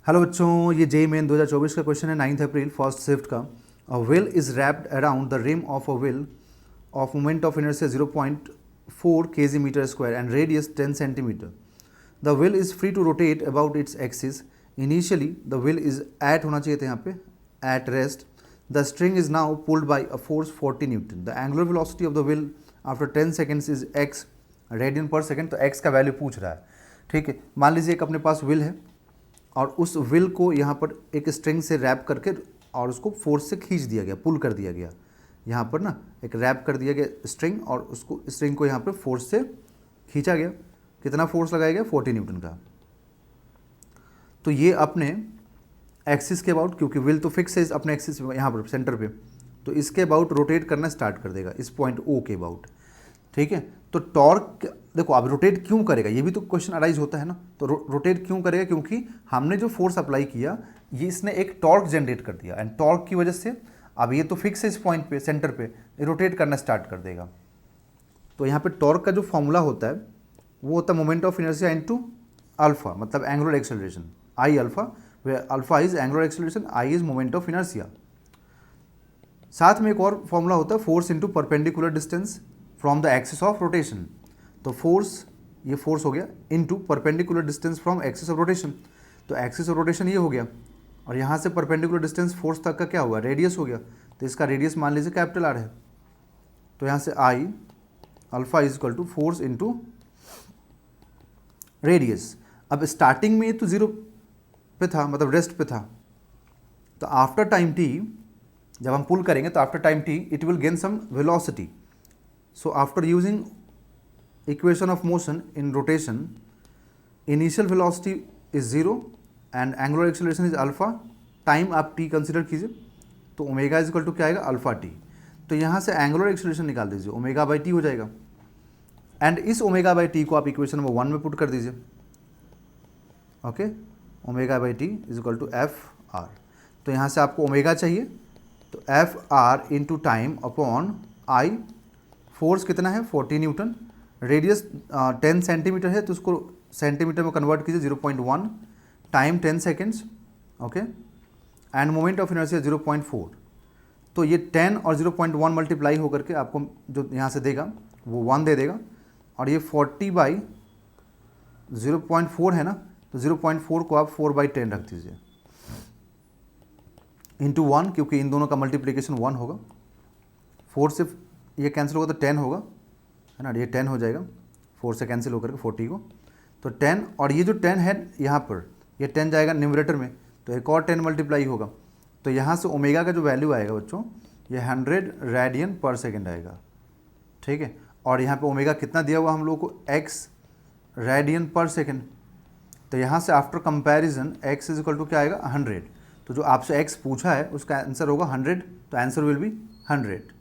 Hello बच्चों, ये JEE main 2024 का क्वेश्चन है 9 अप्रैल फर्स्ट शिफ्ट का। A wheel is wrapped around the rim of a wheel of moment of inertia 0.4 kg metre square and radius 10 centimetre. The wheel is free to rotate about its axis. Initially the wheel is at होना चाहिए था यहाँ पे at rest. The string is now pulled by a force 40 newton. The angular velocity of the wheel after 10 seconds is x radian per second. तो x का value पूछ रहा है। ठीक है, मान लीजिए एक अपने पास व्हील है और उस व्हील को यहाँ पर एक स्ट्रिंग से रैप करके और उसको फोर्स से खींच दिया गया, पुल कर दिया गया। यहाँ पर ना एक रैप कर दिया गया स्ट्रिंग और उसको स्ट्रिंग को यहाँ पर फोर्स से खींचा गया। कितना फोर्स लगाया गया? 40 न्यूटन का। तो ये अपने एक्सिस के अबाउट, क्योंकि व्हील तो फिक्स है अपने एक्सिस यहाँ पर सेंटर पे, तो इसके अबाउट रोटेट करना स्टार्ट कर देगा, इस पॉइंट ओ के अबाउट। ठीक है, तो टॉर्क देखो अब रोटेट क्यों करेगा, ये भी तो क्वेश्चन अराइज होता है ना। तो रोटेट क्यों करेगा? क्योंकि हमने जो फोर्स अप्लाई किया ये इसने एक टॉर्क जनरेट कर दिया एंड टॉर्क की वजह से अब ये तो फिक्स है इस पॉइंट पे सेंटर पे, ये रोटेट करना स्टार्ट कर देगा। तो यहाँ पे टॉर्क का जो फॉर्मूला होता है वो होता है moment of inertia into alpha, मतलब angular acceleration I alpha, where alpha is angular acceleration, I is moment of inertia. साथ में एक और फॉर्मूला होता है force into perpendicular distance from the axis of rotation. तो फोर्स, ये फोर्स हो गया into perpendicular distance from axis of rotation. तो एक्सिस ऑफ रोटेशन ये हो गया और यहाँ से परपेंडिकुलर डिस्टेंस फोर्स तक का क्या हुआ? रेडियस हो गया। तो इसका रेडियस मान लीजिए कैपिटल आर है। तो यहाँ से I alpha is equal to force into radius. अब स्टार्टिंग में ये तो जीरो पे था, मतलब रेस्ट पे था। तो आफ्टर टाइम टी जब हम पुल करेंगे तो after time T it will gain some velocity. So after using equation of motion in rotation, initial velocity is 0 and angular acceleration is alpha, time आप t कंसिडर कीजिए। तो omega is equal to क्या आएगा? Alpha T. तो यहाँ से angular acceleration निकाल दीजिए, ओमेगा बाई टी हो जाएगा। एंड इस ओमेगा बाई टी को आप इक्वेशन नंबर 1 में पुट कर दीजिए। Okay, omega by T is equal to F R. तो यहाँ से आपको ओमेगा चाहिए, तो F R into time upon I. Force कितना है? 40 न्यूटन। रेडियस 10 सेंटीमीटर है तो उसको सेंटीमीटर में कन्वर्ट कीजिए 0.1, time 10 seconds. Okay, end moment of inertia 0.4। तो ये 10 और 0.1 मल्टीप्लाई होकर के आपको जो यहाँ से देगा वो 1 दे देगा। और ये 40 बाई 0.4 है ना, तो 0.4 को आप 4/10 रख दीजिए इंटू 1, क्योंकि इन दोनों का मल्टीप्लीकेशन 1 होगा। 4 से ये कैंसिल होगा तो 10 होगा, है ना, ये 10 हो जाएगा 4 से कैंसिल होकर के 40 को। तो 10 और ये जो 10 है यहाँ पर, ये 10 जाएगा न्यूमरेटर में, तो एक और 10 मल्टीप्लाई होगा। तो यहाँ से ओमेगा का जो वैल्यू आएगा बच्चों, ये 100 रेडियन पर सेकेंड आएगा। ठीक है, और यहाँ पे ओमेगा कितना दिया हुआ हम लोग को? x radian per second. तो यहाँ से after comparison x is equal to क्या आएगा? 100। तो जो आपसे x पूछा है उसका आंसर होगा 100, तो आंसर विल बी 100।